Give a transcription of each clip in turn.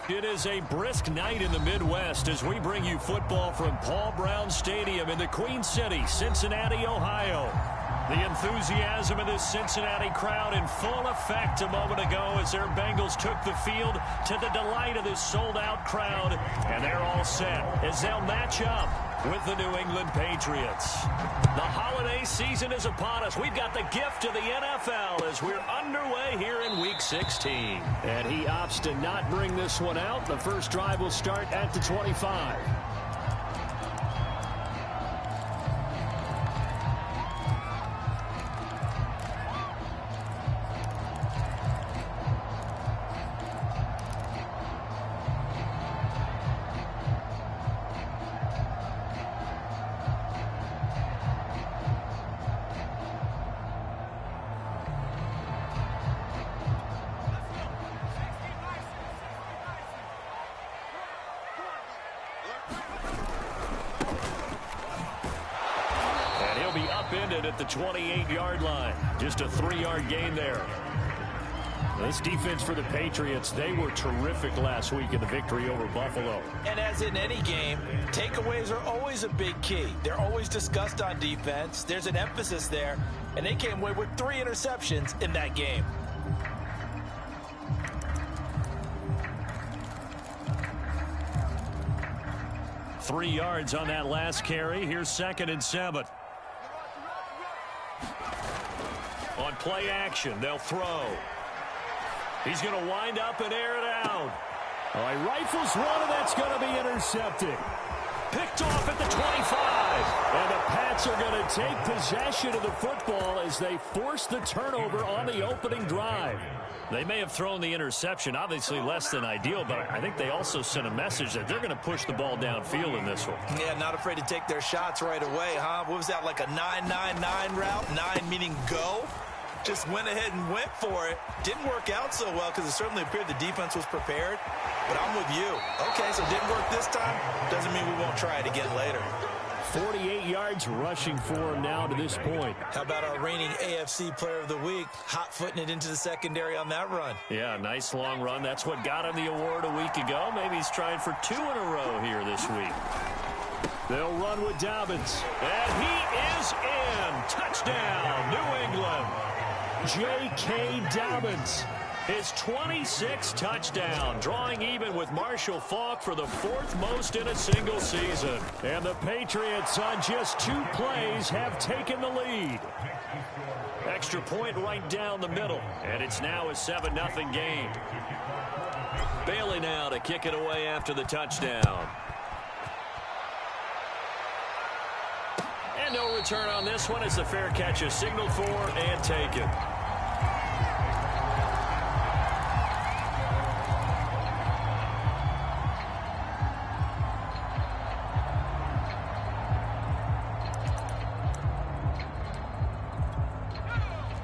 It is a brisk night in the Midwest as we bring you football from Paul Brown Stadium in the Queen City, Cincinnati, Ohio. The enthusiasm of this Cincinnati crowd in full effect a moment ago as their Bengals took the field to the delight of this sold-out crowd. And they're all set as they'll match up with the New England Patriots. The holiday season is upon us. We've got the gift of the NFL as we're underway here in Week 16. And he opts to not bring this one out. The first drive will start at the 25. At the 28-yard line. Just a 3-yard gain there. This defense for the Patriots, they were terrific last week in the victory over Buffalo. And as in any game, takeaways are always a big key. They're always discussed on defense. There's an emphasis there, and they came away with 3 interceptions in that game. Three yards on that last carry. Here's 2nd and 7. On play action, they'll throw. He's going to wind up and air it out. All right, rifles one, and that's going to be intercepted. Picked off at the 25. And the Pats are going to take possession of the football as they force the turnover on the opening drive. They may have thrown the interception, obviously less than ideal, but I think they also sent a message that they're going to push the ball downfield in this one. Yeah, not afraid to take their shots right away, huh? What was that, like a 9-9-9 route? 9 meaning go? Just went ahead and went for it. Didn't work out so well because it certainly appeared the defense was prepared. But I'm with you. Okay, so it didn't work this time. Doesn't mean we won't try it again later. 48 yards rushing for him now to this point. How about our reigning AFC Player of the Week, hot-footing it into the secondary on that run? Yeah, nice long run. That's what got him the award a week ago. Maybe he's trying for 2 in a row here this week. They'll run with Dobbins. And he is in. Touchdown, New England. J.K. Dobbins, his 26th touchdown, drawing even with Marshall Faulk for the 4th most in a single season. And the Patriots on just 2 plays have taken the lead. Extra point right down the middle, and it's now a 7-0 game. Bailey now to kick it away after the touchdown. And no return on this one as the fair catch is signaled for and taken.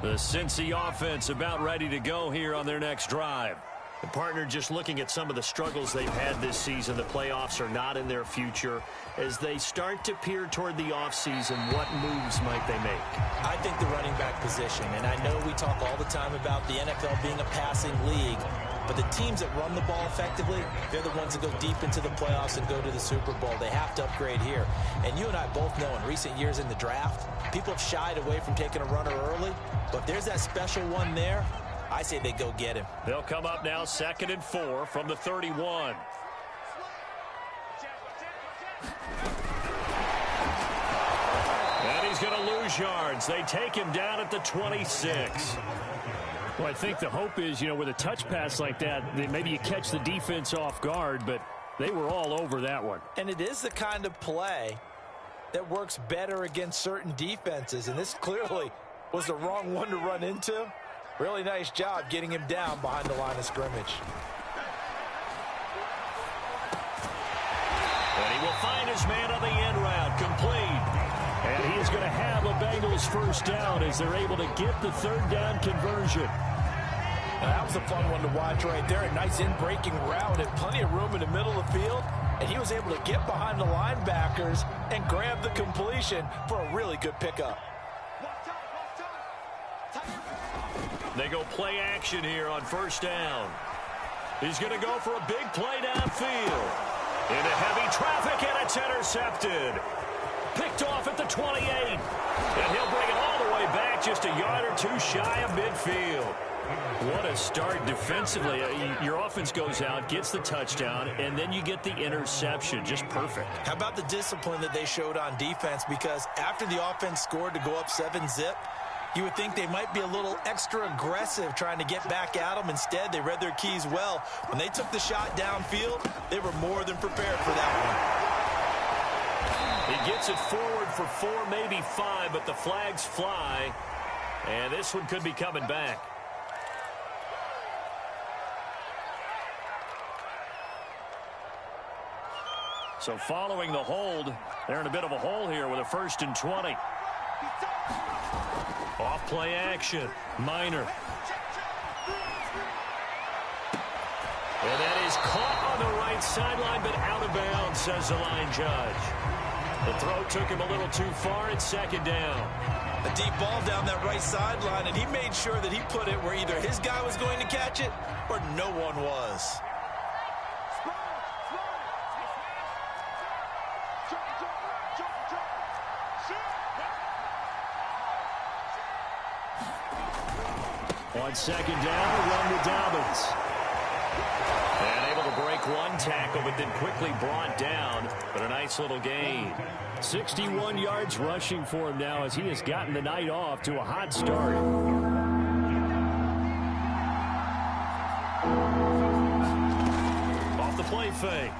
The Cincy offense about ready to go here on their next drive. The partner just looking at some of the struggles they've had this season. The playoffs are not in their future. As they start to peer toward the offseason, what moves might they make? I think the running back position, and I know we talk all the time about the NFL being a passing league, but the teams that run the ball effectively, they're the ones that go deep into the playoffs and go to the Super Bowl. They have to upgrade here. And you and I both know in recent years in the draft, people have shied away from taking a runner early, but if there's that special one there, I say they go get him. They'll come up now 2nd and 4 from the 31. And he's going to lose yards. They take him down at the 26. Well, I think the hope is, with a touch pass like that, maybe you catch the defense off guard, but they were all over that one. And it is the kind of play that works better against certain defenses, and this clearly was the wrong one to run into. Really nice job getting him down behind the line of scrimmage. And he will find his man on the end route, complete. And he is going to have a Bengals first down as they're able to get the 3rd down conversion. Now, that was a fun one to watch right there. A nice in-breaking route and plenty of room in the middle of the field. And he was able to get behind the linebackers and grab the completion for a really good pickup. They go play action here on 1st down. He's going to go for a big play downfield. Into heavy traffic, and it's intercepted. Picked off at the 28. And he'll bring it all the way back, just a yard or two shy of midfield. What a start defensively. Your offense goes out, gets the touchdown, and then you get the interception. Just perfect. How about the discipline that they showed on defense? Because after the offense scored to go up 7-zip, you would think they might be a little extra aggressive trying to get back at them. Instead, they read their keys well. When they took the shot downfield, they were more than prepared for that one. He gets it forward for 4, maybe 5, but the flags fly. And this one could be coming back. So following the hold, they're in a bit of a hole here with a 1st and 20. Off play action. Minor. And that is caught on the right sideline, but out of bounds, says the line judge. The throw took him a little too far. It's 2nd down. A deep ball down that right sideline, and he made sure that he put it where either his guy was going to catch it or no one was. On 2nd down, run with Dobbins. And able to break one tackle, but then quickly brought down. But a nice little gain. 61 yards rushing for him now as he has gotten the night off to a hot start. Off the play fake.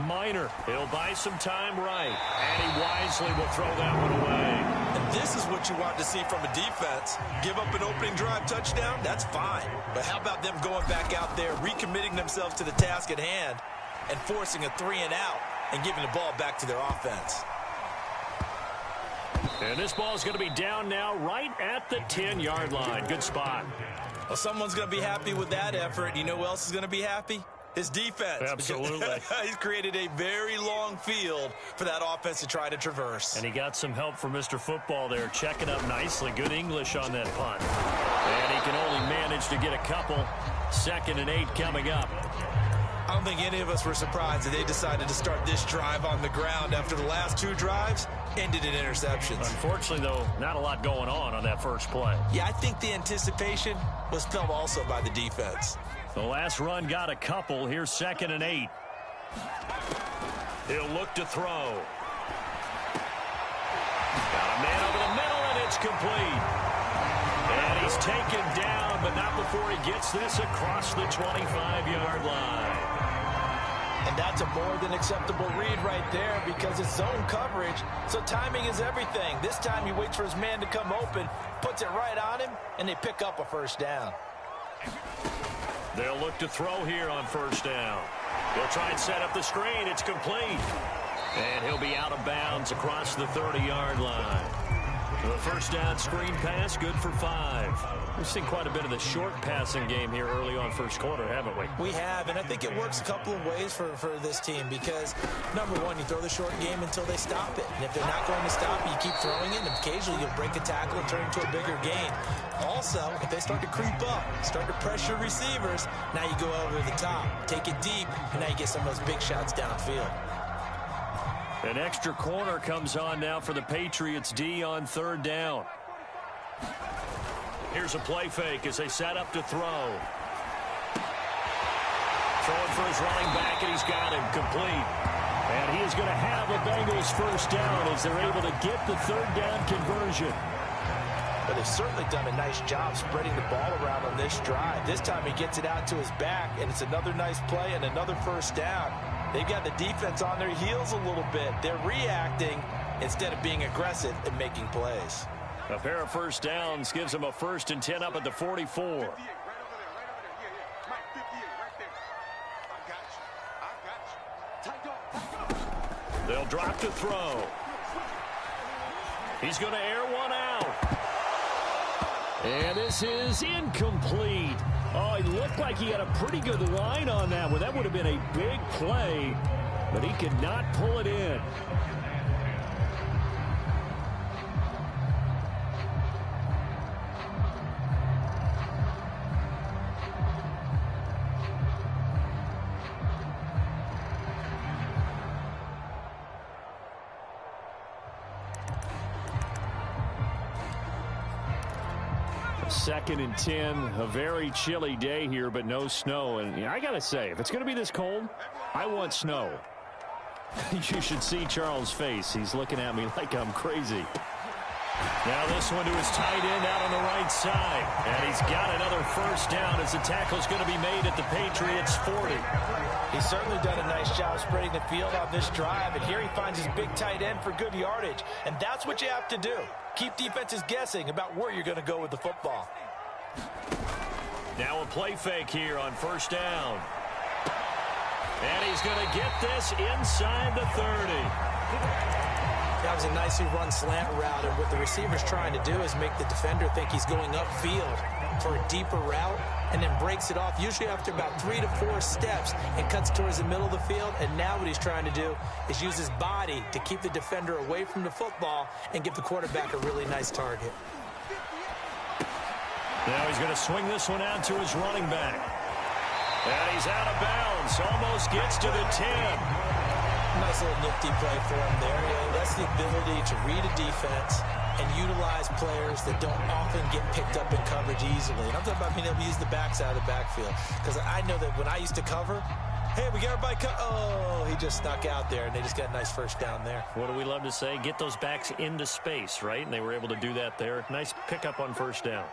Minor. He'll buy some time right. And he wisely will throw that one away. And this is what you want to see from a defense. Give up an opening drive touchdown, that's fine. But how about them going back out there, recommitting themselves to the task at hand, and forcing a 3-and-out and giving the ball back to their offense. And this ball is going to be down now right at the 10-yard line. Good spot. Well, someone's going to be happy with that effort. You know who else is going to be happy? His defense. Absolutely. He's created a very long field for that offense to try to traverse. And he got some help from Mr. Football there, checking up nicely. Good English on that punt. And he can only manage to get a couple. 2nd and 8 coming up. I don't think any of us were surprised that they decided to start this drive on the ground after the last 2 drives ended in interceptions. Unfortunately, though, not a lot going on that first play. Yeah, I think the anticipation was felt also by the defense. The last run got a couple. Here's 2nd and 8. He'll look to throw. Got a man over the middle, and it's complete. And he's taken down, but not before he gets this across the 25-yard line. And that's a more than acceptable read right there because it's zone coverage, so timing is everything. This time he waits for his man to come open, puts it right on him, and they pick up a 1st down. They'll look to throw here on 1st down. He'll try and set up the screen. It's complete. And he'll be out of bounds across the 30-yard line. The 1st down screen pass, good for 5. We've seen quite a bit of the short passing game here early on first quarter, haven't we? We have, and I think it works a couple of ways for this team because, number one, you throw the short game until they stop it. And if they're not going to stop it, you keep throwing it, and occasionally you'll break a tackle and turn into a bigger gain. Also, if they start to creep up, start to pressure receivers, now you go over the top, take it deep, and now you get some of those big shots downfield. An extra corner comes on now for the Patriots D on 3rd down. Here's a play fake as they set up to throw. Throwing for his running back, and he's got him complete. And he is going to have a Bengals 1st down as they're able to get the 3rd down conversion. But they've certainly done a nice job spreading the ball around on this drive. This time he gets it out to his back, and it's another nice play and another 1st down. They've got the defense on their heels a little bit. They're reacting instead of being aggressive and making plays. A pair of 1st downs gives them a 1st and 10 up at the 44. They'll drop to throw. He's going to air one out. And this is incomplete. Oh, it looked like he had a pretty good line on that one. That would have been a big play, but he could not pull it in. 2nd and 10, a very chilly day here, but no snow. And I got to say, if it's going to be this cold, I want snow. You should see Charles' face. He's looking at me like I'm crazy. Now this one to his tight end out on the right side. And he's got another first down as the tackle's going to be made at the Patriots' 40. He's certainly done a nice job spreading the field on this drive. And here he finds his big tight end for good yardage. And that's what you have to do. Keep defenses guessing about where you're going to go with the football. Now a play fake here on first down. And he's going to get this inside the 30. That was a nicely run slant route, and what the receiver's trying to do is make the defender think he's going upfield for a deeper route and then breaks it off, usually after about 3 to 4 steps, and cuts towards the middle of the field. And now what he's trying to do is use his body to keep the defender away from the football and give the quarterback a really nice target. Now he's going to swing this one out to his running back. And he's out of bounds, almost gets to the 10. Nice little nifty play for him there. That's the ability to read a defense and utilize players that don't often get picked up in coverage easily. And I'm talking about being able to use the backs out of the backfield. Because I know that when I used to cover, hey, we got everybody oh, he just snuck out there, and they just got a nice first down there. What do we love to say? Get those backs into space, right? And they were able to do that there. Nice pickup on first down.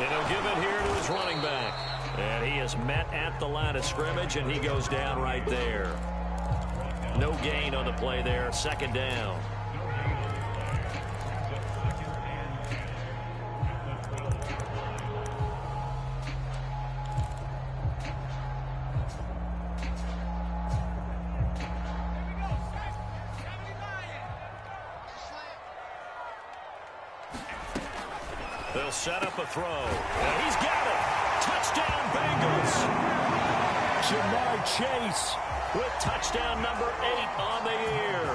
And he'll give it here to his running back. And he is met at the line of scrimmage, and he goes down right there. No gain on the play there. 2nd down. They'll set up a throw. And he's got it. Touchdown, Bengals. Jamar Chase with touchdown number 8 on the year.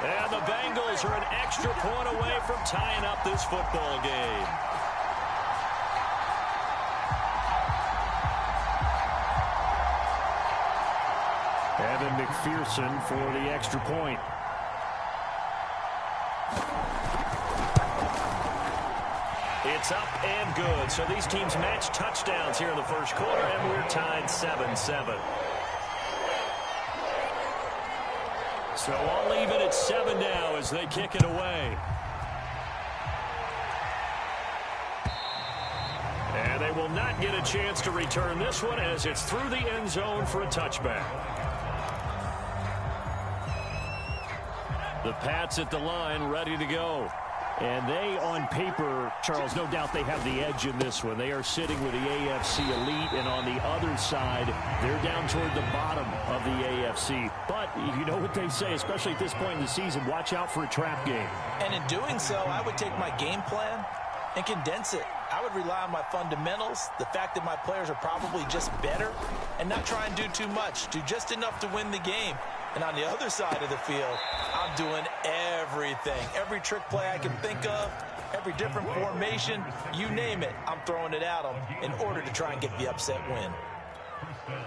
And the Bengals are an extra point away from tying up this football game. Evan McPherson for the extra point. It's up and good. So these teams match touchdowns here in the first quarter, and we're tied 7-7. So I'll leave it at 7 now as they kick it away. And they will not get a chance to return this one as it's through the end zone for a touchback. The Pats at the line ready to go. And they, on paper, Charles, no doubt they have the edge in this one. They are sitting with the AFC elite, and on the other side, they're down toward the bottom of the AFC. But you know what they say, especially at this point in the season, watch out for a trap game. And in doing so, I would take my game plan and condense it. I would rely on my fundamentals, the fact that my players are probably just better, and not try and do too much. Do just enough to win the game. And on the other side of the field, I'm doing everything. Every trick play I can think of, every different formation, you name it, I'm throwing it at them in order to try and get the upset win. Now.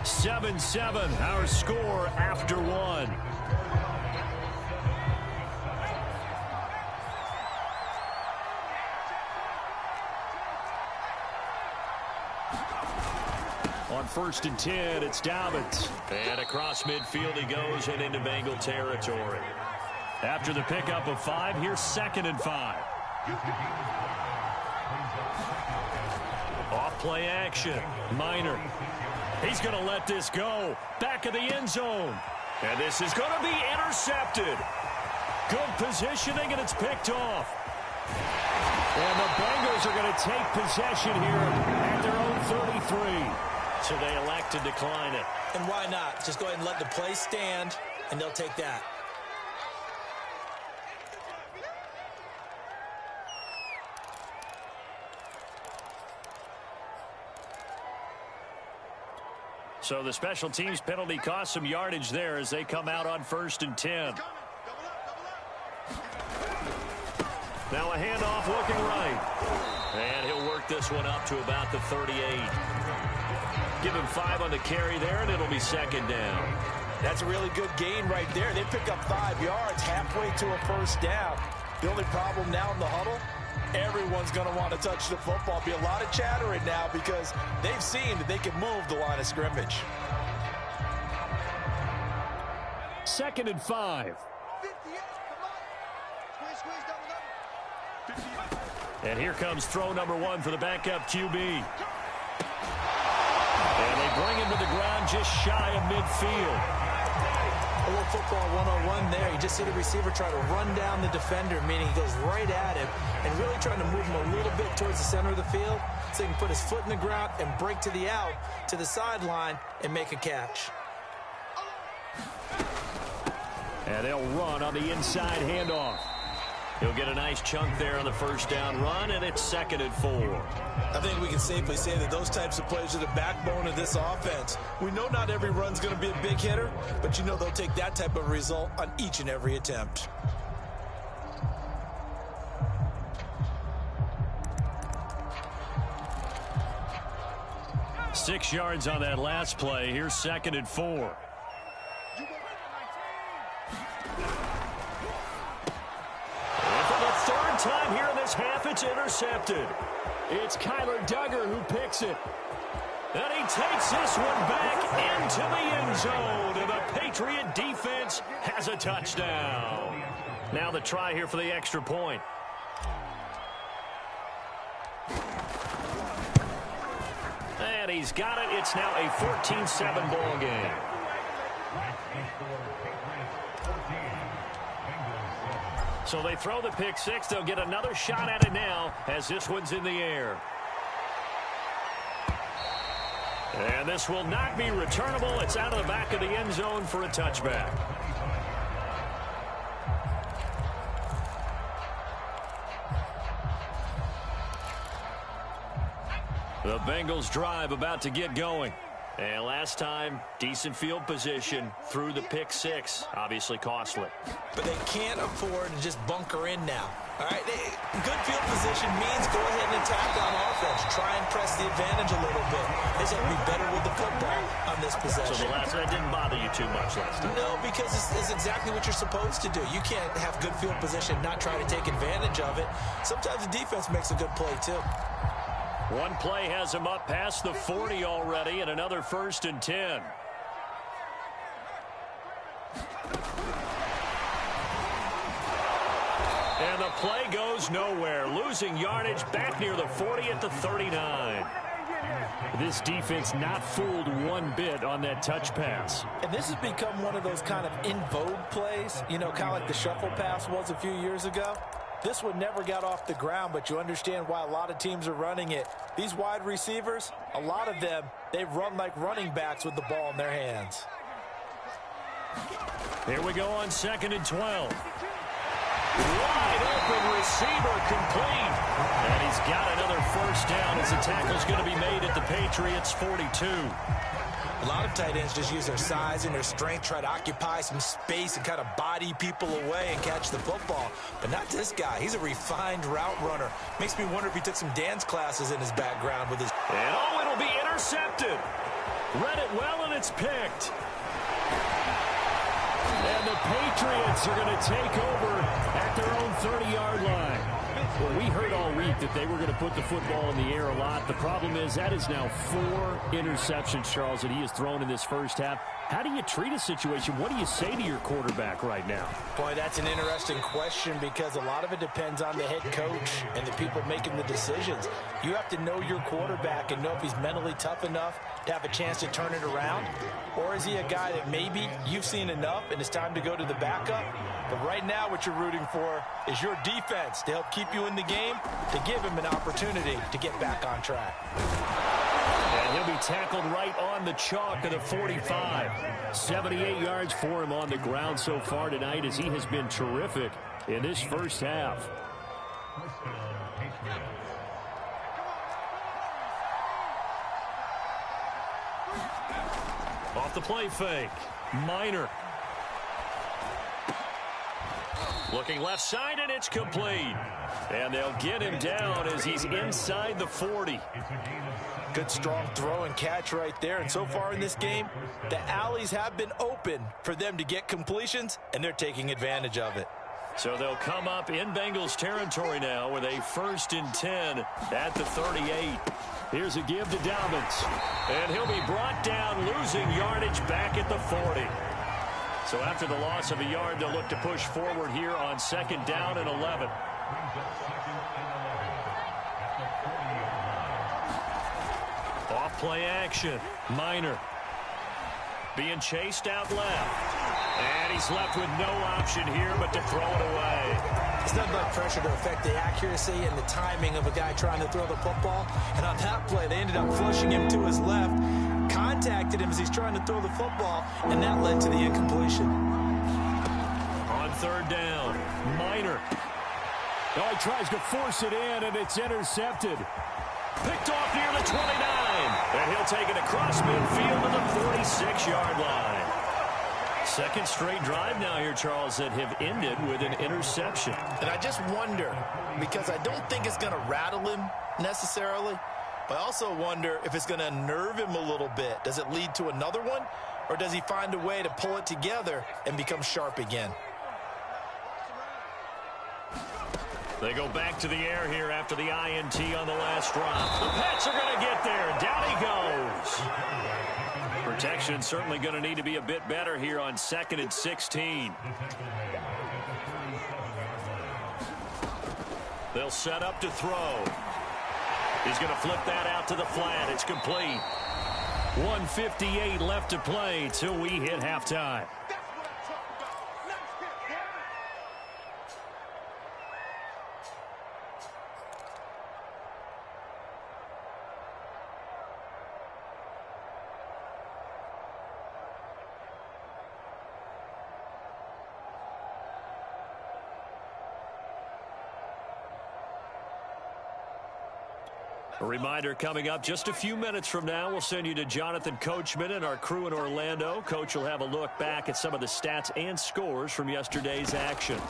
7-7, our score after 1. On 1st and 10, it's Dobbins. And across midfield he goes and into Bengal territory. After the pickup of 5, here's 2nd and 5. Off play action. Minor. He's going to let this go. Back of the end zone. And this is going to be intercepted. Good positioning, and it's picked off. And the Bengals are going to take possession here at their own 33. So they elect to decline it. And why not? Just go ahead and let the play stand, and they'll take that. So the special teams penalty cost some yardage there as they come out on 1st and 10. Now a handoff looking right. And he'll work this one up to about the 38. Give him 5 on the carry there, and it'll be second down. That's a really good gain right there. They pick up 5 yards halfway to a first down. The only problem now in the huddle, everyone's going to want to touch the football. Be a lot of chattering now because they've seen that they can move the line of scrimmage. 2nd and 5. And here comes throw number 1 for the backup QB. And they bring him to the ground just shy of midfield. A little football 101 there. You just see the receiver try to run down the defender, meaning he goes right at him and really trying to move him a little bit towards the center of the field so he can put his foot in the ground and break to the out, to the sideline, and make a catch. And they'll run on the inside handoff. He'll get a nice chunk there on the first down run, and it's 2nd and 4. I think we can safely say that those types of plays are the backbone of this offense. We know not every run's going to be a big hitter, but you know they'll take that type of result on each and every attempt. Six yards on that last play. Here's 2nd and 4. Time here in this half, it's intercepted. It's Kyler Duggar who picks it. And he takes this one back into the end zone. And the Patriot defense has a touchdown. Now the try here for the extra point. And he's got it. It's now a 14-7 ball game. So they throw the pick six. They'll get another shot at it now as this one's in the air. And this will not be returnable. It's out of the back of the end zone for a touchback. The Bengals drive about to get going. And last time, decent field position through the pick six. Obviously costly. But they can't afford to just bunker in now. All right, good field position means go ahead and attack on offense. Try and press the advantage a little bit. They just have to be better with the football on this possession. So that didn't bother you too much last time? No, because it's exactly what you're supposed to do. You can't have good field position, not try to take advantage of it. Sometimes the defense makes a good play, too. One play has him up past the 40 already, and another 1st and 10. And the play goes nowhere. Losing yardage back near the 40 at the 39. This defense not fooled one bit on that touch pass. And this has become one of those kind of in vogue plays, you know, kind of like the shuffle pass was a few years ago. This one never got off the ground, but you understand why a lot of teams are running it. These wide receivers, a lot of them, they run like running backs with the ball in their hands. Here we go on 2nd and 12. Wide open receiver complete. And he's got another first down as the tackle's going to be made at the Patriots' 42. A lot of tight ends just use their size and their strength, try to occupy some space and kind of body people away and catch the football. But not this guy. He's a refined route runner. Makes me wonder if he took some dance classes in his background with his... And oh, it'll be intercepted. Read it well, and it's picked. And the Patriots are going to take over at their own 30-yard line. Well, we heard all week that they were going to put the football in the air a lot. The problem is that is now 4 interceptions, Charles, that he has thrown in this first half. How do you treat a situation? What do you say to your quarterback right now? Boy, that's an interesting question because a lot of it depends on the head coach and the people making the decisions. You have to know your quarterback and know if he's mentally tough enough to have a chance to turn it around, or is he a guy that maybe you've seen enough and it's time to go to the backup? But right now what you're rooting for is your defense to help keep you in the game, to give him an opportunity to get back on track. And he'll be tackled right on the chalk of the 45. 78 yards for him on the ground so far tonight as he has been terrific in this first half. Off the play fake. Minor. Looking left side, and it's complete. And they'll get him down as he's inside the 40. Good, strong throw and catch right there. And so far in this game, the alleys have been open for them to get completions, and they're taking advantage of it. So they'll come up in Bengals territory now with a 1st and 10 at the 38. Here's a give to Dobbins. And he'll be brought down, losing yardage back at the 40. So after the loss of a yard, they'll look to push forward here on 2nd down and 11. Off play action. Minor being chased out left. And he's left with no option here but to throw it away. It's nothing but pressure to affect the accuracy and the timing of a guy trying to throw the football. And on that play, they ended up flushing him to his left, contacted him as he's trying to throw the football, and that led to the incompletion. On 3rd down, Minor. Oh, he tries to force it in, and it's intercepted. Picked off near the 29. And he'll take it across midfield to the 46-yard line. 2nd straight drive now here, Charles, that have ended with an interception. And I just wonder, because I don't think it's going to rattle him necessarily, but I also wonder if it's going to unnerve him a little bit. Does it lead to another one, or does he find a way to pull it together and become sharp again? They go back to the air here after the INT on the last drop. The Pats are going to get there. Down he goes. Protection certainly going to need to be a bit better here on 2nd and 16. They'll set up to throw. He's going to flip that out to the flat. It's complete. 1:58 left to play till we hit halftime. A reminder coming up just a few minutes from now, we'll send you to Jonathan Coachman and our crew in Orlando. Coach will have a look back at some of the stats and scores from yesterday's action.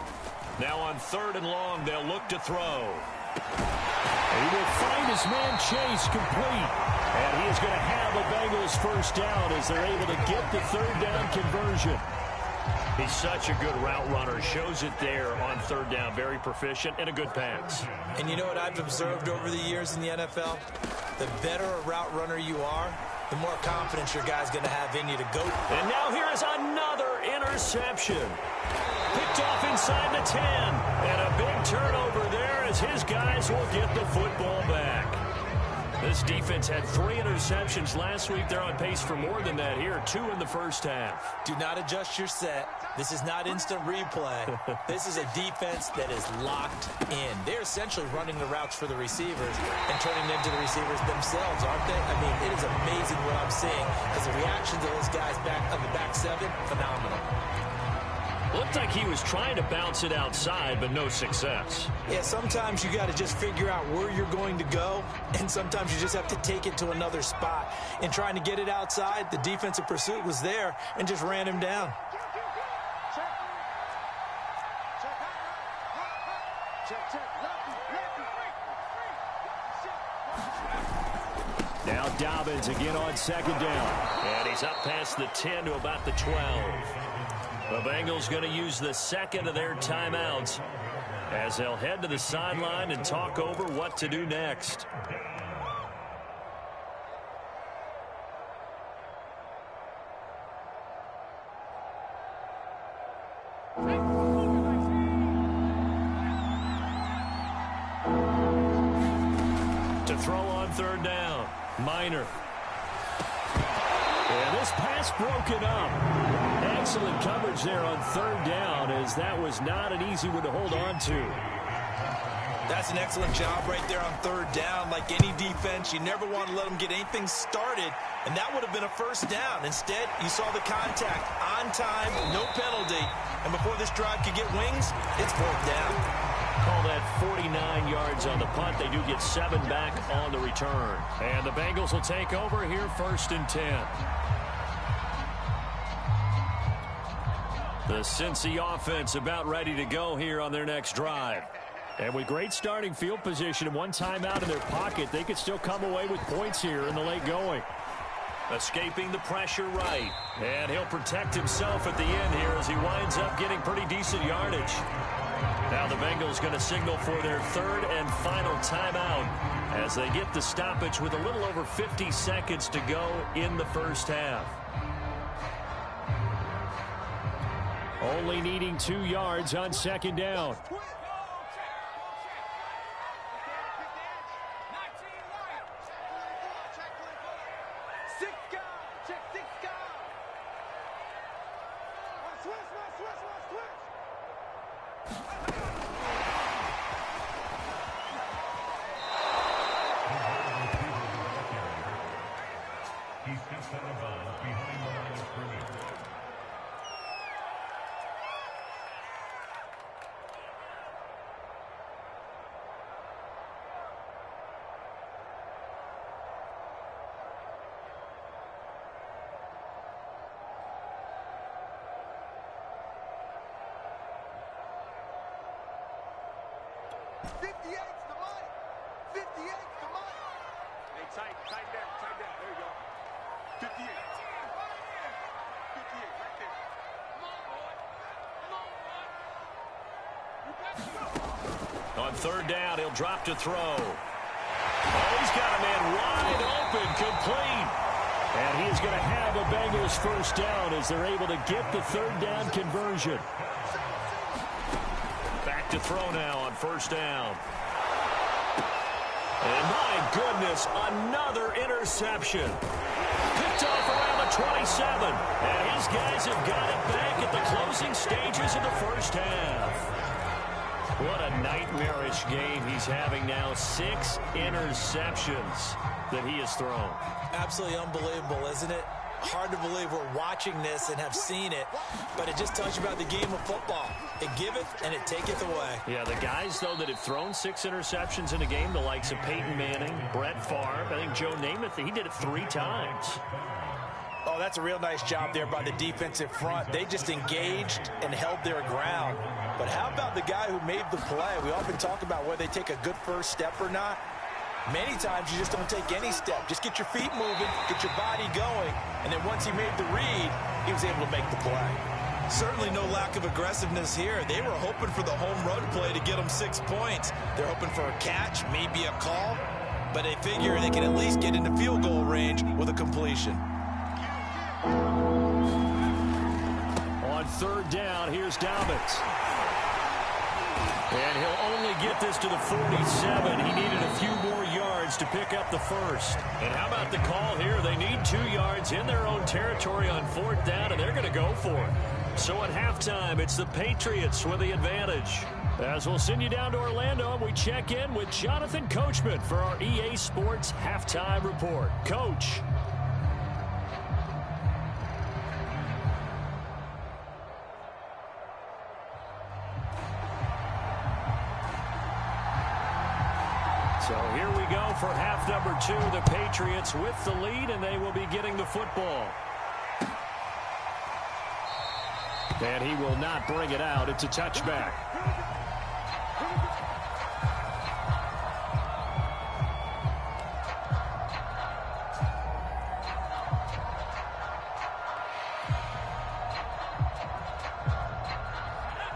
Now on 3rd and long, they'll look to throw. He will find his man Chase complete. And he is going to have the Bengals 1st down as they're able to get the 3rd down conversion. He's such a good route runner. Shows it there on 3rd down. Very proficient and a good pass. And you know what I've observed over the years in the NFL? The better a route runner you are, the more confidence your guy's going to have in you to go. And now here is another interception. Picked off inside the 10. And a big turnover there as his guys will get the football back. This defense had 3 interceptions last week. They're on pace for more than that here. 2 in the first half. Do not adjust your set. This is not instant replay. This is a defense that is locked in. They're essentially running the routes for the receivers and turning them to the receivers themselves, aren't they? I mean, it is amazing what I'm seeing because the reactions of those guys back on the back 7, phenomenal. Looked like he was trying to bounce it outside, but no success. Yeah, sometimes you got to just figure out where you're going to go, and sometimes you just have to take it to another spot. In trying to get it outside, the defensive pursuit was there and just ran him down. Now Dobbins again on 2nd down. And he's up past the 10 to about the 12. The Bengals going to use the 2nd of their timeouts as they'll head to the sideline and talk over what to do next. To throw on 3rd down, Minor. And this pass broken up. Excellent coverage there on 3rd down as that was not an easy one to hold on to. That's an excellent job right there on 3rd down. Like any defense, you never want to let them get anything started, and that would have been a 1st down. Instead, you saw the contact on time, no penalty, and before this drive could get wings, it's 4th down. Call that 49 yards on the punt. They do get 7 back on the return. And the Bengals will take over here 1st and 10. The Cincy offense about ready to go here on their next drive. And with great starting field position and one timeout in their pocket, they could still come away with points here in the late going. Escaping the pressure right. And he'll protect himself at the end here as he winds up getting pretty decent yardage. Now the Bengals going to signal for their third and final timeout as they get the stoppage with a little over 50 seconds to go in the first half. Only needing 2 yards on second down. On third down, he'll drop to throw. Oh, he's got a man wide open, complete. And he is going to have a Bengals first down as they're able to get the third down conversion. Back to throw now on first down. And my goodness, another interception. Picked off around the 27. And his guys have got it back at the closing stages of the first half. What a nightmarish game he's having now. 6 interceptions that he has thrown. Absolutely unbelievable, isn't it? Hard to believe we're watching this and have seen it, but it just tells you about the game of football. It giveth and it taketh away. Yeah, the guys, though, that have thrown 6 interceptions in a game, the likes of Peyton Manning, Brett Favre, I think Joe Namath, he did it 3 times. Oh, that's a real nice job there by the defensive front. They just engaged and held their ground. But how about the guy who made the play? We often talk about whether they take a good first step or not. Many times you just don't take any step. Just get your feet moving, get your body going, and then once he made the read, he was able to make the play. Certainly no lack of aggressiveness here. They were hoping for the home run play to get them 6 points. They're hoping for a catch, maybe a call, but they figure they can at least get into field goal range with a completion. On third down, here's Dobbins. And he'll only get this to the 47. He needed a few more yards to pick up the first. And how about the call here? They need 2 yards in their own territory on fourth down, and they're going to go for it. So at halftime, it's the Patriots with the advantage. As we'll send you down to Orlando, and we check in with Jonathan Coachman for our EA Sports Halftime Report. Coach. So here we go for half number 2. The Patriots with the lead, and they will be getting the football. And he will not bring it out. It's a touchback.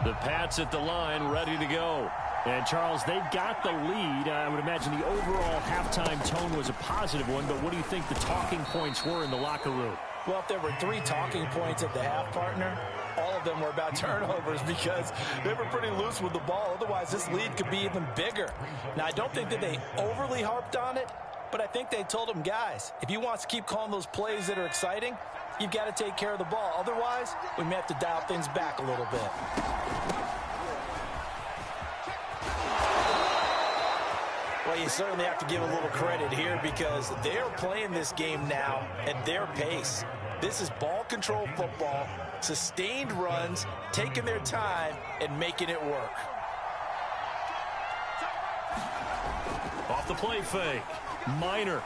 The Pats at the line, ready to go. And, Charles, they've got the lead. I would imagine the overall halftime tone was a positive one, but what do you think the talking points were in the locker room? Well, if there were 3 talking points at the half, partner, all of them were about turnovers because they were pretty loose with the ball. Otherwise, this lead could be even bigger. Now, I don't think that they overly harped on it, but I think they told them, guys, if you want to keep calling those plays that are exciting, you've got to take care of the ball. Otherwise, we may have to dial things back a little bit. Well, you certainly have to give a little credit here because they're playing this game now at their pace. This is ball control football, sustained runs, taking their time, and making it work. Off the play fake, Minor.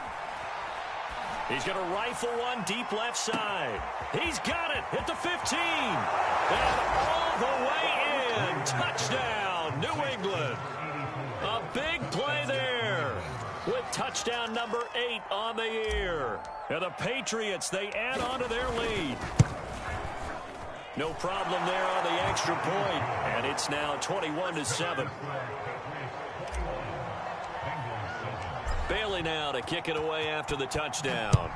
He's going to rifle one deep left side. He's got it at the 15. And all the way in. Touchdown, New England. A big play there with touchdown number 8 on the year. And the Patriots, they add on to their lead. No problem there on the extra point. And it's now 21-7. Bailey now to kick it away after the touchdown.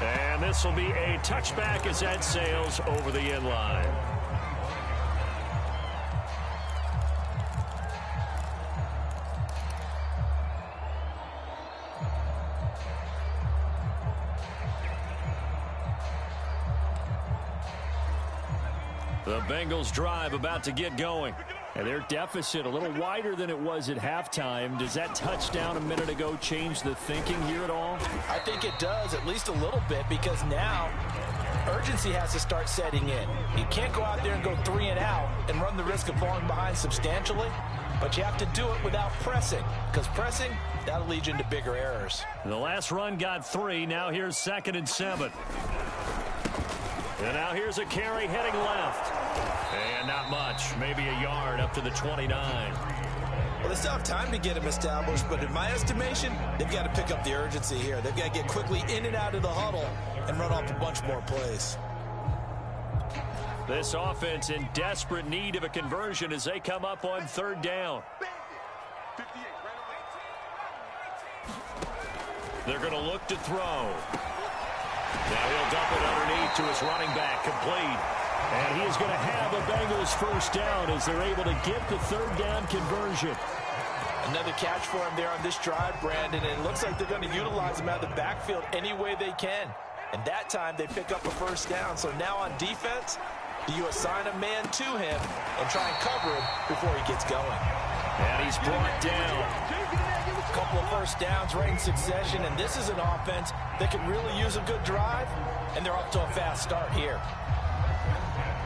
And this will be a touchback as that sails over the end line. The Bengals drive about to get going. And their deficit a little wider than it was at halftime. Does that touchdown a minute ago change the thinking here at all? I think it does, at least a little bit, because now urgency has to start setting in. You can't go out there and go 3 and out and run the risk of falling behind substantially, but you have to do it without pressing, because pressing, that'll lead you into bigger errors. The last run got 3. Now here's 2nd and 7. And now here's a carry heading left. And not much, maybe a yard up to the 29. Well, they still have time to get him established, but in my estimation, they've got to pick up the urgency here. They've got to get quickly in and out of the huddle and run off a bunch more plays. This offense in desperate need of a conversion as they come up on 3rd down. They're going to look to throw. Now he'll dump it underneath to his running back, complete. And he is going to have a Bengals first down as they're able to get the 3rd down conversion. Another catch for him there on this drive, Brandon, and it looks like they're going to utilize him out of the backfield any way they can. And that time they pick up a first down. So now on defense, do you assign a man to him and try and cover him before he gets going? And he's brought down. A couple of first downs right in succession, and this is an offense that can really use a good drive, and they're up to a fast start here.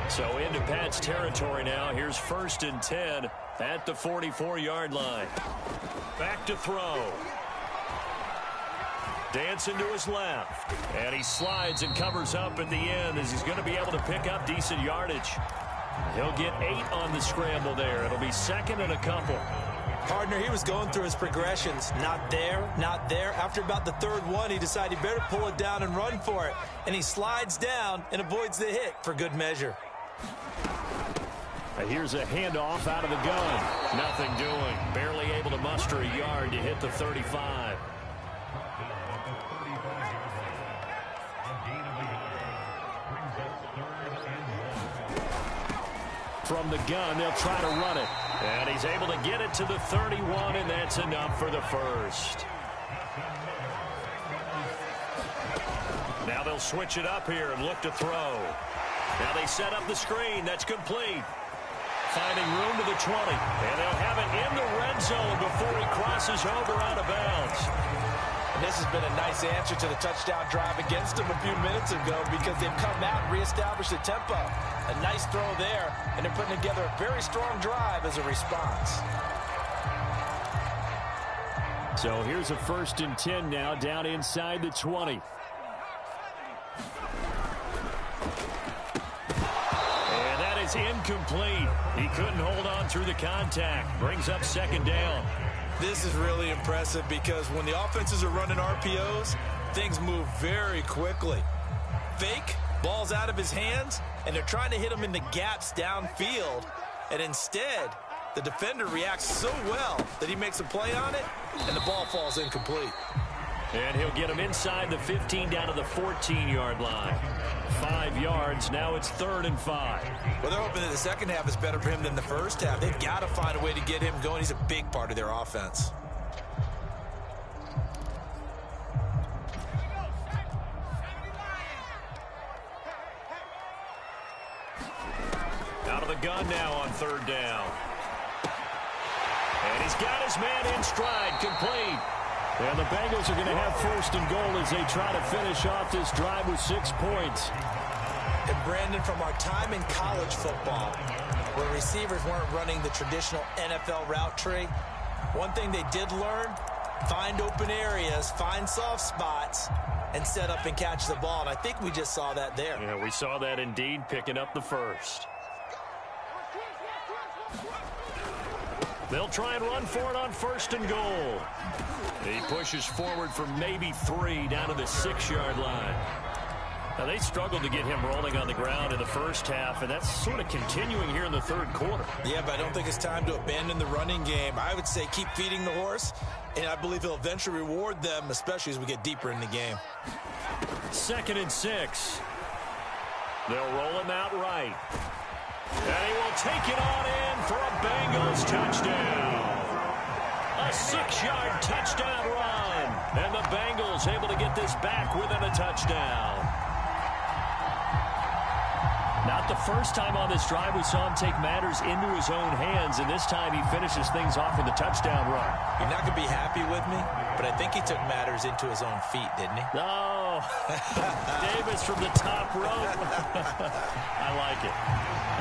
So into Pat's territory now. Here's 1st and 10 at the 44-yard line. Back to throw. Dancing to his left. And he slides and covers up at the end as he's going to be able to pick up decent yardage. He'll get 8 on the scramble there. It'll be 2nd and a couple. Partner, he was going through his progressions. Not there, not there. After about the 3rd one, he decided he better pull it down and run for it. And he slides down and avoids the hit for good measure. Here's a handoff out of the gun. Nothing doing. Barely able to muster a yard to hit the 35. From the gun, they'll try to run it. And he's able to get it to the 31, and that's enough for the first. Now they'll switch it up here and look to throw. Now they set up the screen. That's complete. Finding room to the 20. And they'll have it in the red zone before he crosses over out of bounds. And this has been a nice answer to the touchdown drive against them a few minutes ago because they've come out and reestablished the tempo. A nice throw there, and they're putting together a very strong drive as a response. So here's a 1st and 10 now down inside the 20. And that is incomplete. He couldn't hold on through the contact. Brings up 2nd down. This is really impressive because when the offenses are running RPOs, things move very quickly. Fake, ball's out of his hands, and they're trying to hit him in the gaps downfield. And instead, the defender reacts so well that he makes a play on it, and the ball falls incomplete. And he'll get him inside the 15 down to the 14-yard line. 5 yards. Now it's 3rd and 5. Well, they're hoping that the second half is better for him than the first half. They've got to find a way to get him going. He's a big part of their offense. Out of the gun now on 3rd down. And he's got his man in stride, complete. And the Bengals are going to have 1st and goal as they try to finish off this drive with 6 points. And Brandon, from our time in college football, where receivers weren't running the traditional NFL route tree, One thing they did learn, find open areas, find soft spots, and set up and catch the ball. And I think we just saw that there. Yeah, we saw that indeed, picking up the first. They'll try and run for it on 1st and goal. He pushes forward for maybe 3 down to the 6-yard line. Now, they struggled to get him rolling on the ground in the first half, and that's sort of continuing here in the 3rd quarter. Yeah, but I don't think it's time to abandon the running game. I would say keep feeding the horse, and I believe he'll eventually reward them, especially as we get deeper in the game. 2nd and 6. They'll roll him out right. And he will take it on in for a Bengals touchdown. A 6-yard touchdown run. And the Bengals able to get this back within a touchdown. Not the first time on this drive we saw him take matters into his own hands, and this time he finishes things off with a touchdown run. You're not going to be happy with me, but I think he took matters into his own feet, didn't he? No. Davis from the top rope. I like it.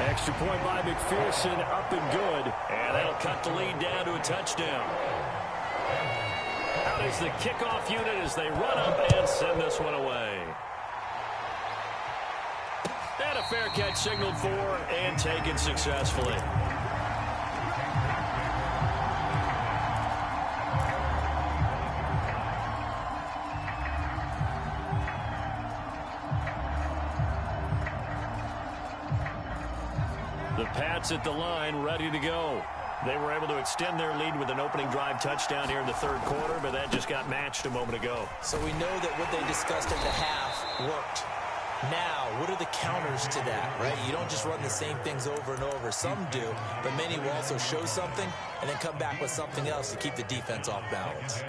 Extra point by McPherson, up and good. And that'll cut the lead down to a touchdown. Out is the kickoff unit as they run up and send this one away. And a fair catch signaled for and taken successfully. The Pats at the line, ready to go. They were able to extend their lead with an opening drive touchdown here in the 3rd quarter, but that just got matched a moment ago. So we know that what they discussed at the half worked. Now, what are the counters to that, right? You don't just run the same things over and over. Some do, but many will also show something and then come back with something else to keep the defense off balance.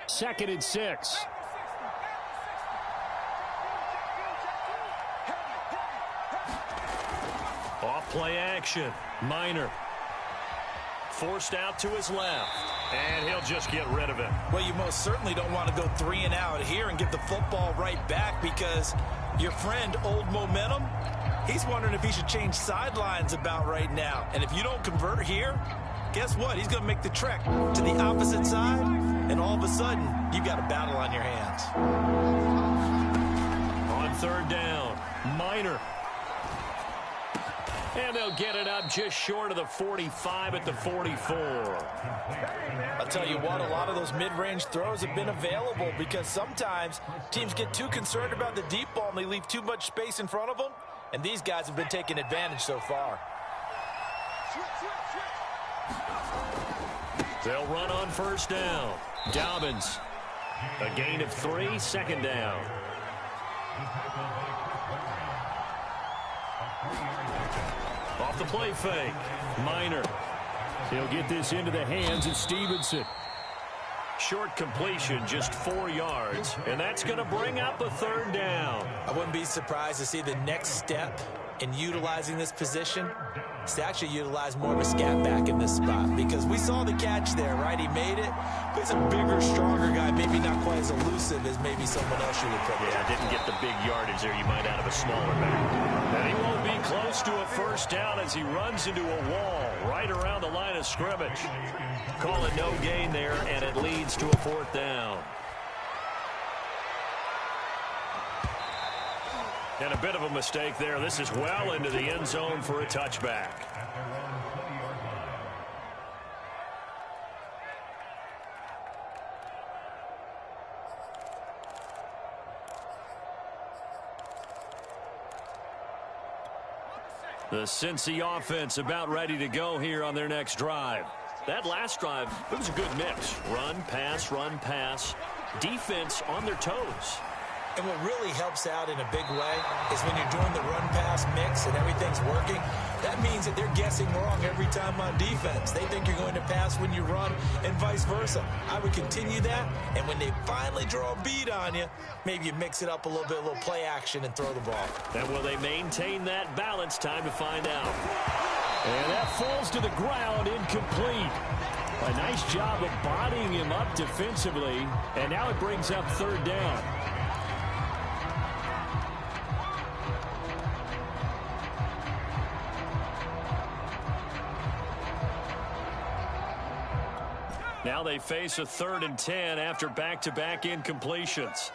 2nd and 6. Off play action. Minor. Forced out to his left. And he'll just get rid of it. Well, you most certainly don't want to go 3 and out here and give the football right back, because your friend, Old Momentum, he's wondering if he should change sidelines about right now. And if you don't convert here, guess what? He's going to make the trek to the opposite side, and all of a sudden, you've got a battle on your hands. On 3rd down, Minor. And they'll get it up just short of the 45 at the 44. I'll tell you what, a lot of those mid-range throws have been available, because sometimes teams get too concerned about the deep ball and they leave too much space in front of them, and these guys have been taking advantage so far. They'll run on 1st down. Dobbins. A gain of 3, 2nd down. Off the play fake. Minor. He'll get this into the hands of Stevenson. Short completion, just 4 yards. And that's going to bring up a 3rd down. I wouldn't be surprised to see the next step in utilizing this position is to actually utilize more of a scat back in this spot, because we saw the catch there, right? He made it, but he's a bigger, stronger guy, maybe not quite as elusive as maybe someone else you would put there. Yeah, didn't get the big yardage there you might out of a smaller back. And he won't be close to a 1st down as he runs into a wall right around the line of scrimmage. Call it no gain there, and it leads to a 4th down. And a bit of a mistake there. This is well into the end zone for a touchback. The Cincy offense about ready to go here on their next drive. That last drive, it was a good mix. Run, pass, defense on their toes. And what really helps out in a big way is when you're doing the run-pass mix and everything's working, that means that they're guessing wrong every time on defense. They think you're going to pass when you run and vice versa. I would continue that, and when they finally draw a beat on you, maybe you mix it up a little bit, a little play action, and throw the ball. And will they maintain that balance? Time to find out. And that falls to the ground, incomplete. A nice job of bodying him up defensively, and now it brings up 3rd down. Now they face a 3rd and 10 after back-to-back incompletions.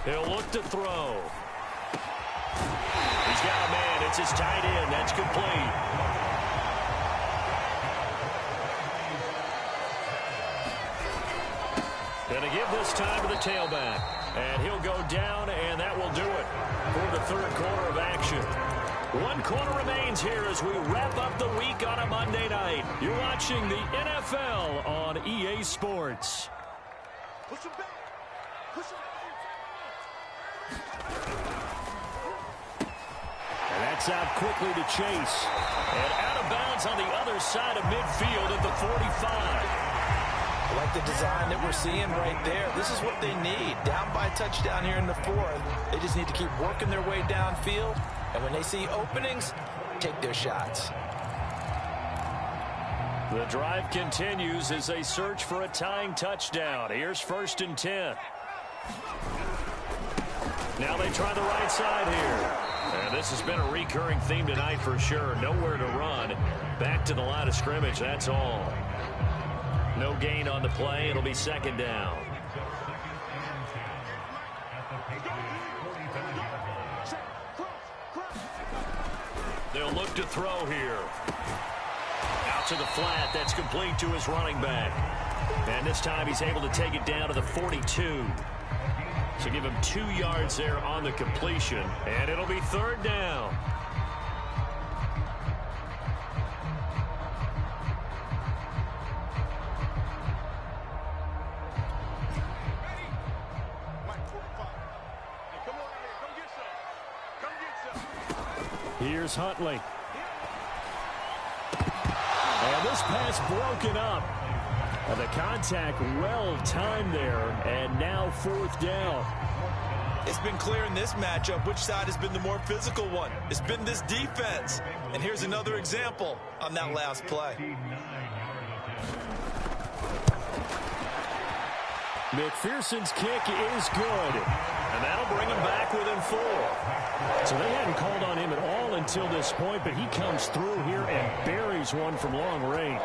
He'll look to throw. He's got a man. It's his tight end. That's complete. Going to give this time to the tailback. And he'll go down, and that will do it for the 3rd quarter of action. 1 quarter remains here as we wrap up the week on a Monday night. You're watching the NFL on EA Sports. Push him back. Push him back. And that's out quickly to Chase. And out of bounds on the other side of midfield at the 45. I like the design that we're seeing right there. This is what they need. Down by a touchdown here in the 4th. They just need to keep working their way downfield. And when they see openings, take their shots. The drive continues as they search for a tying touchdown. Here's 1st and 10. Now they try the right side here. And this has been a recurring theme tonight for sure. Nowhere to run. Back to the line of scrimmage, that's all. No gain on the play. It'll be 2nd down. They'll look to throw here. Out to the flat. That's complete to his running back. And this time he's able to take it down to the 42. So give him 2 yards there on the completion. And it'll be 3rd down. Here's Huntley. And this pass broken up. And the contact well timed there. And now 4th down. It's been clear in this matchup which side has been the more physical one. It's been this defense. And here's another example on that last play. McPherson's kick is good. And that'll bring him back within 4. So they hadn't called on him at all until this point, but he comes through here and buries one from long range.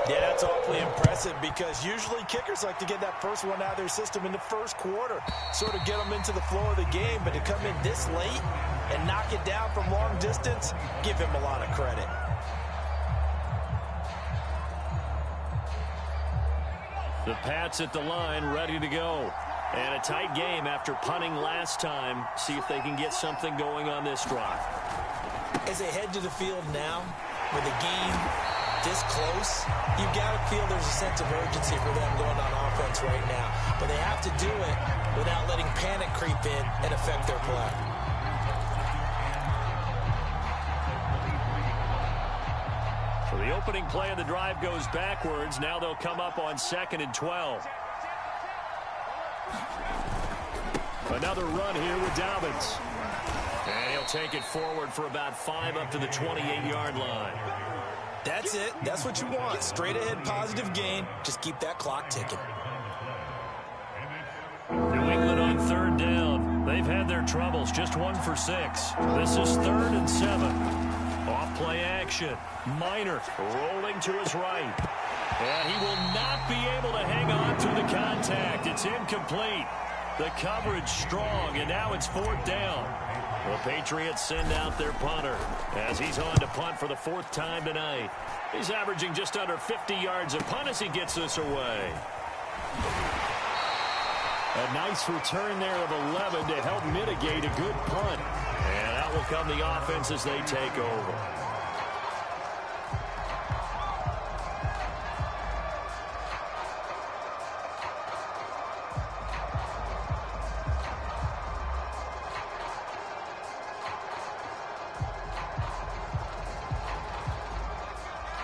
Yeah, that's awfully impressive because usually kickers like to get that first one out of their system in the 1st quarter, sort of get them into the flow of the game, but to come in this late and knock it down from long distance, give him a lot of credit. The Pats at the line, ready to go. And a tight game after punting last time. See if they can get something going on this drive. As they head to the field now, with the game this close, you've got to feel there's a sense of urgency for them going on offense right now. But they have to do it without letting panic creep in and affect their play. So the opening play of the drive goes backwards. Now they'll come up on 2nd and 12. Another run here with Dobbins. And he'll take it forward for about 5 up to the 28-yard line. That's it. That's what you want. Straight ahead positive gain. Just keep that clock ticking. New England on 3rd down. They've had their troubles. Just 1 for 6. This is 3rd and 7. Off play action. Minor rolling to his right. And he will not be able to hang on through the contact. It's incomplete. The coverage strong, and now it's 4th down. The Patriots send out their punter as he's on to punt for the 4th time tonight. He's averaging just under 50 yards a punt as he gets this away. A nice return there of 11 to help mitigate a good punt. And out will come the offense as they take over.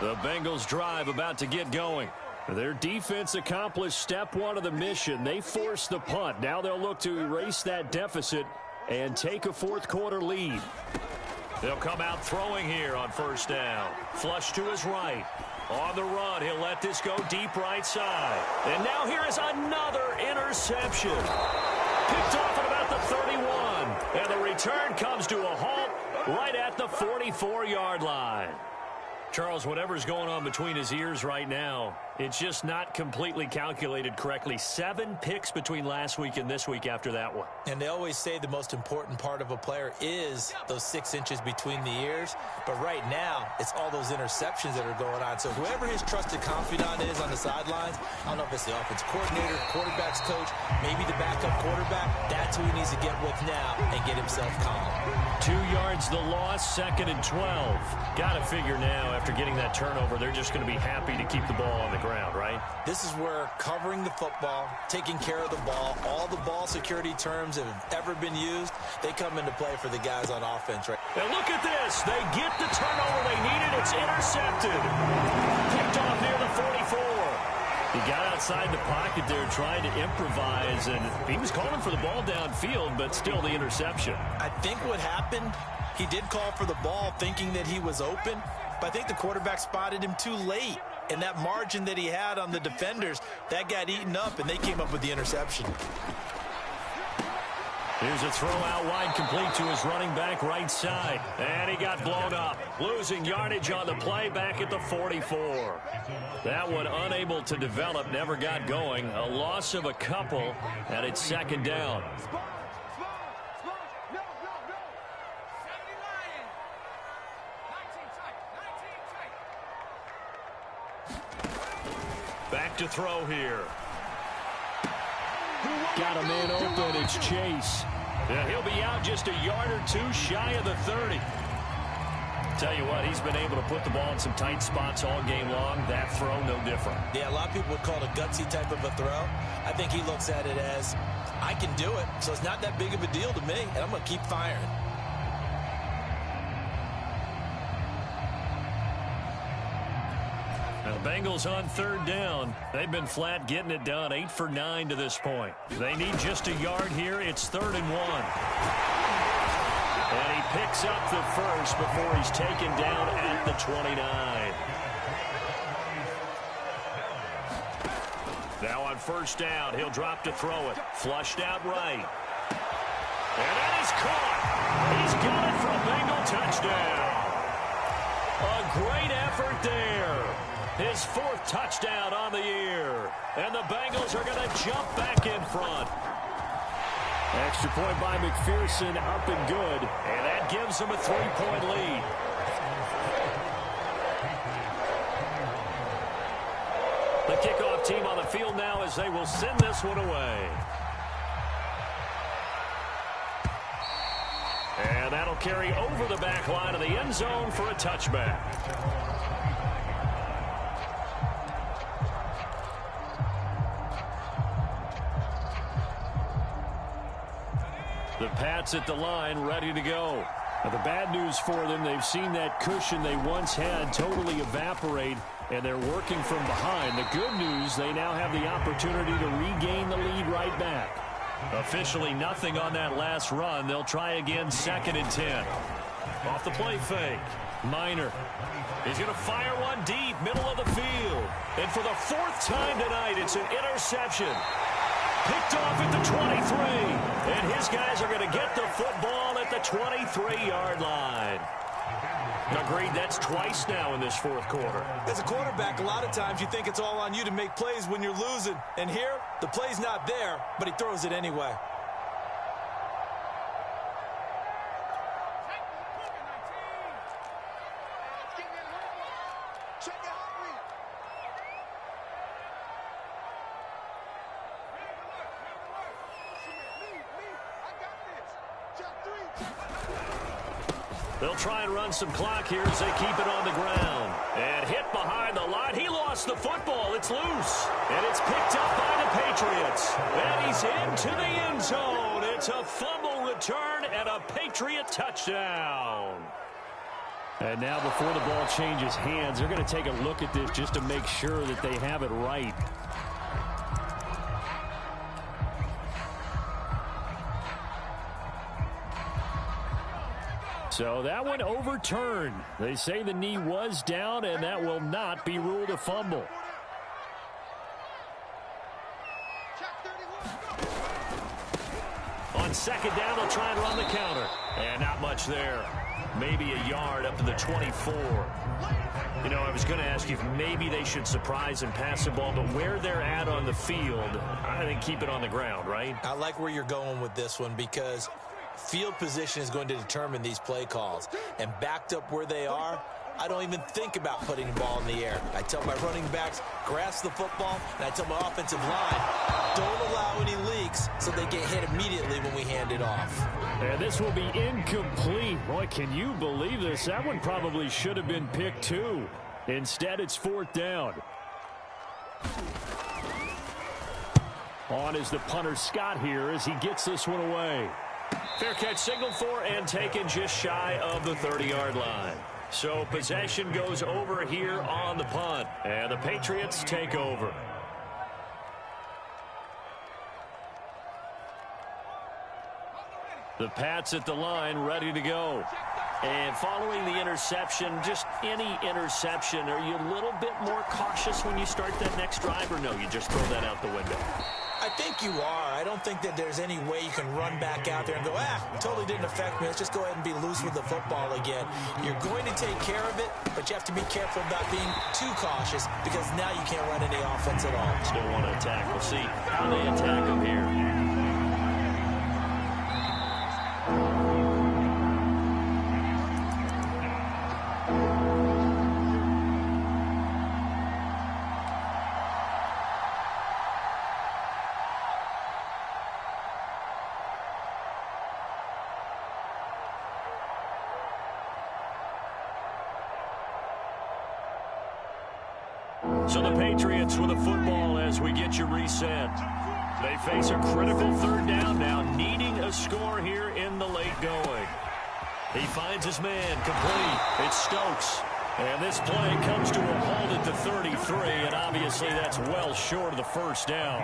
The Bengals drive about to get going. Their defense accomplished step 1 of the mission. They forced the punt. Now they'll look to erase that deficit and take a 4th quarter lead. They'll come out throwing here on 1st down. Flush to his right. On the run, he'll let this go deep right side. And now here is another interception. Picked off at about the 31. And the return comes to a halt right at the 44-yard line. Charles, whatever's going on between his ears right now, it's just not completely calculated correctly. 7 picks between last week and this week after that one. And they always say the most important part of a player is those 6 inches between the ears. But right now, it's all those interceptions that are going on. So whoever his trusted confidant is on the sidelines, I don't know if it's the offensive coordinator, quarterback's coach, maybe the backup quarterback, that's who he needs to get with now and get himself calm. 2 yards the loss, 2nd and 12. Got to figure now, after getting that turnover, they're just going to be happy to keep the ball on the ground, right? This is where covering the football, taking care of the ball, all the ball security terms that have ever been used, they come into play for the guys on offense, right? And look at this. They get the turnover they needed. It's intercepted. Picked off near the 44. He got outside the pocket there trying to improvise, and he was calling for the ball downfield, but still the interception. I think what happened, he did call for the ball thinking that he was open, but I think the quarterback spotted him too late. And that margin that he had on the defenders, that got eaten up, and they came up with the interception. Here's a throw out wide, complete to his running back right side. And he got blown up. Losing yardage on the play back at the 44. That one unable to develop, never got going. A loss of a couple, and it's 2nd down. Back to throw here. Got a man open. It's Chase. Yeah, he'll be out just a yard or 2 shy of the 30. Tell you what, he's been able to put the ball in some tight spots all game long. That throw, no different. Yeah, a lot of people would call it a gutsy type of a throw. I think he looks at it as, I can do it, so it's not that big of a deal to me, and I'm going to keep firing. Now, the Bengals on 3rd down. They've been flat getting it done. 8 for 9 to this point. They need just a yard here. It's 3rd and 1. And he picks up the first before he's taken down at the 29. Now on 1st down, he'll drop to throw it. Flushed out right. And that is caught. He's got it for a Bengal touchdown. A great effort there. His 4th touchdown on the year. And the Bengals are going to jump back in front. Extra point by McPherson, up and good. And that gives them a 3-point lead. The kickoff team on the field now as they will send this one away. And that'll carry over the back line of the end zone for a touchback. The Pats at the line, ready to go. Now, the bad news for them, they've seen that cushion they once had totally evaporate, and they're working from behind. The good news, they now have the opportunity to regain the lead right back. Officially nothing on that last run. They'll try again, 2nd and 10. Off the play fake. Minor. He's going to fire one deep, middle of the field. And for the 4th time tonight, it's an interception. Picked off at the 23. And his guys are going to get the football at the 23-yard line. Agreed, that's twice now in this 4th quarter. As a quarterback, a lot of times you think it's all on you to make plays when you're losing. And here, the play's not there, but he throws it anyway. They'll try and run some clock here as they keep it on the ground. And hit behind the line. He lost the football. It's loose. And it's picked up by the Patriots. And he's into the end zone. It's a fumble return and a Patriot touchdown. And now before the ball changes hands, they're going to take a look at this just to make sure that they have it right. So that one overturned. They say the knee was down, and that will not be ruled a fumble. On second down, they'll try and run the counter. And not much there. Maybe a yard up to the 24. You know, I was going to ask you if maybe they should surprise and pass the ball, but where they're at on the field, I think keep it on the ground, right? I like where you're going with this one because field position is going to determine these play calls. And backed up where they are, I don't even think about putting the ball in the air. I tell my running backs, grasp the football, and I tell my offensive line, don't allow any leaks so they get hit immediately when we hand it off. And this will be incomplete. Boy, can you believe this? That one probably should have been picked too. Instead, it's fourth down. On is the punter Scott here as he gets this one away. Fair catch signaled for and taken just shy of the 30-yard line. So possession goes over here on the punt. And the Patriots take over. The Pats at the line, ready to go. And following the interception, just any interception, are you a little bit more cautious when you start that next drive, or no, you just throw that out the window? I think you are. I don't think that there's any way you can run back out there and go, totally didn't affect me. Let's just go ahead and be loose with the football again. You're going to take care of it, but you have to be careful about being too cautious because now you can't run any offense at all. Still want to attack. We'll see how they attack them here. So the Patriots with a football as we get you reset. They face a critical third down now, needing a score here in the late going. He finds his man, complete. It's Stokes. And this play comes to a halt at the 33, and obviously that's well short of the first down.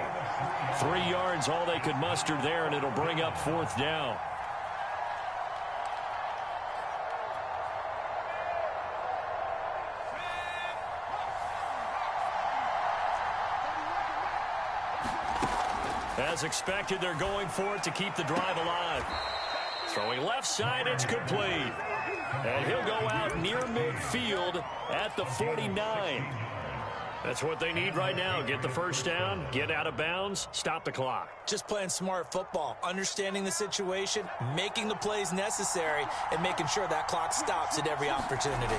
3 yards, all they could muster there, and it'll bring up fourth down. As expected, they're going for it to keep the drive alive. Throwing left side, it's complete. And he'll go out near midfield at the 49. That's what they need right now. Get the first down, get out of bounds, stop the clock. Just playing smart football, understanding the situation, making the plays necessary, and making sure that clock stops at every opportunity.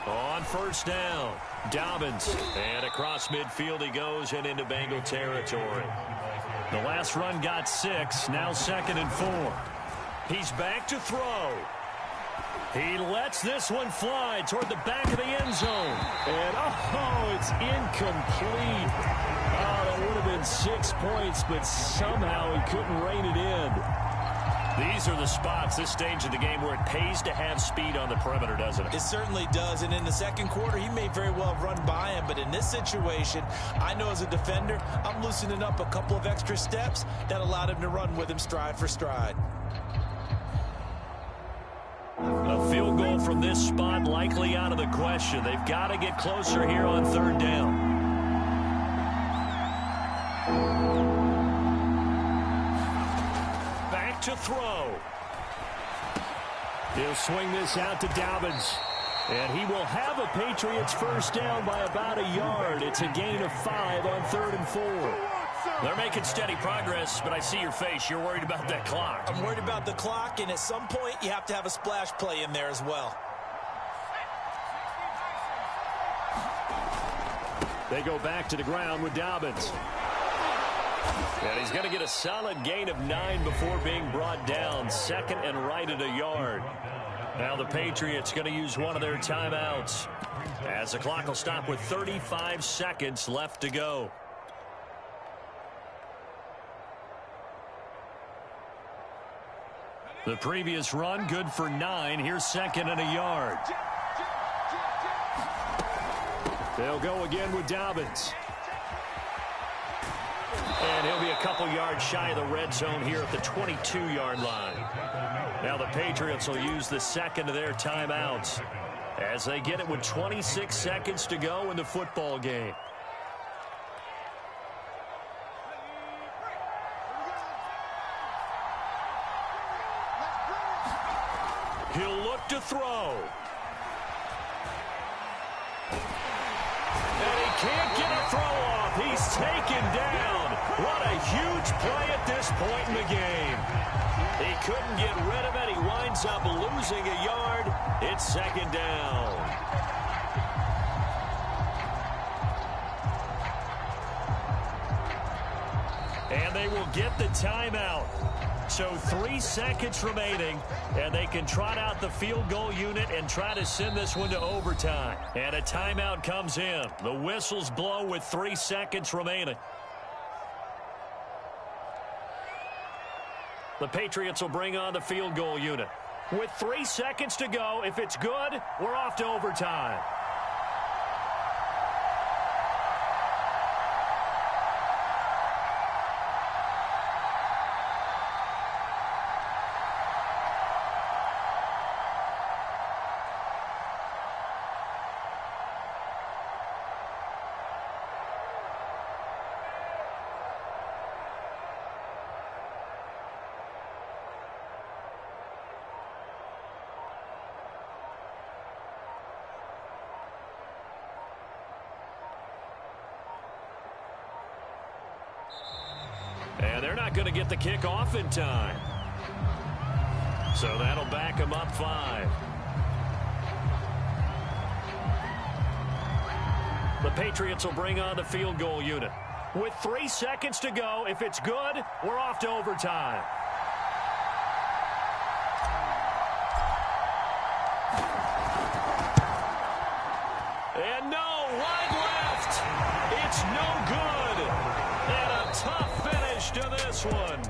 On first down, Dobbins. And across midfield he goes and into Bengal territory. The last run got 6, now 2nd and 4. He's back to throw. He lets this one fly toward the back of the end zone. And, it's incomplete. Oh, that would have been 6 points, but somehow he couldn't rein it in. These are the spots, this stage of the game, where it pays to have speed on the perimeter, doesn't it? It certainly does, and in the second quarter, he may very well run by him, but in this situation, I know as a defender, I'm loosening up a couple of extra steps that allowed him to run with him stride for stride. A field goal from this spot likely out of the question. They've got to get closer here on third down. Back to throw. He'll swing this out to Dobbins. And he will have a Patriots first down by about a yard. It's a gain of 5 on 3rd and 4. They're making steady progress, but I see your face. You're worried about that clock. I'm worried about the clock, and at some point, you have to have a splash play in there as well. They go back to the ground with Dobbins. And he's going to get a solid gain of 9 before being brought down. 2nd and right at a yard. Now the Patriots going to use one of their timeouts, as the clock will stop with 35 seconds left to go. The previous run good for 9. Here's 2nd and a yard. They'll go again with Dobbins. And he'll be a couple yards shy of the red zone here at the 22-yard line. Now the Patriots will use the 2nd of their timeouts as they get it with 26 seconds to go in the football game. He'll look to throw. And he can't get a throw off. He's taken down. What a huge play at this point in the game. He couldn't get rid of it. He winds up losing a yard. It's second down. And they will get the timeout. So 3 seconds remaining, and they can trot out the field goal unit and try to send this one to overtime. And a timeout comes in. The whistles blow with 3 seconds remaining. The Patriots will bring on the field goal unit. With 3 seconds to go, if it's good, we're off to overtime. And they're not going to get the kick off in time. So that'll back them up 5. The Patriots will bring on the field goal unit. With 3 seconds to go, if it's good, we're off to overtime. And no, wide left. It's no good. And a tough finish to this one.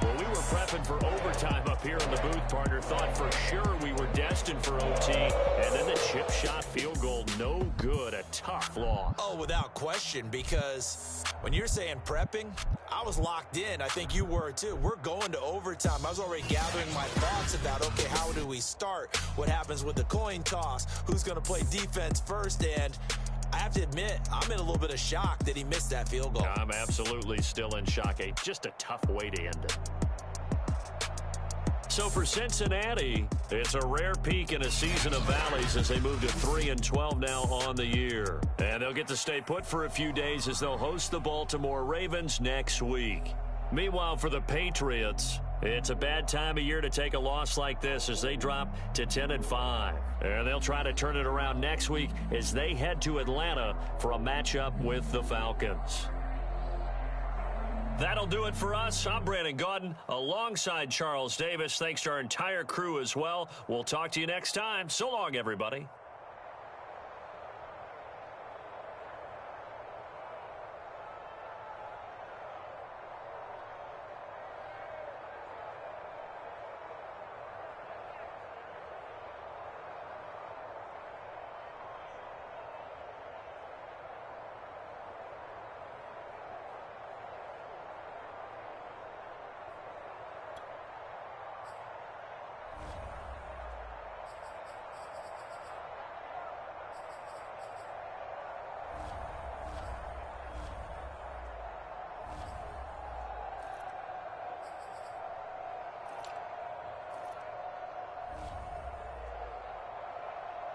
Well, we were prepping for overtime up here in the booth, partner. Thought for sure we were destined for OT. And then the chip shot field goal, no good. A tough loss. Oh, without question, because when you're saying prepping, I was locked in. I think you were too. We're going to overtime. I was already gathering my thoughts about, okay, how do we start? What happens with the coin toss? Who's going to play defense first? And I have to admit, I'm in a little bit of shock that he missed that field goal. I'm absolutely still in shock. Just a tough way to end it. So for Cincinnati, it's a rare peak in a season of valleys as they move to 3-12 now on the year. And they'll get to stay put for a few days as they'll host the Baltimore Ravens next week. Meanwhile, for the Patriots, it's a bad time of year to take a loss like this as they drop to 10-5. And they'll try to turn it around next week as they head to Atlanta for a matchup with the Falcons. That'll do it for us. I'm Brandon Gaudin alongside Charles Davis. Thanks to our entire crew as well. We'll talk to you next time. So long, everybody.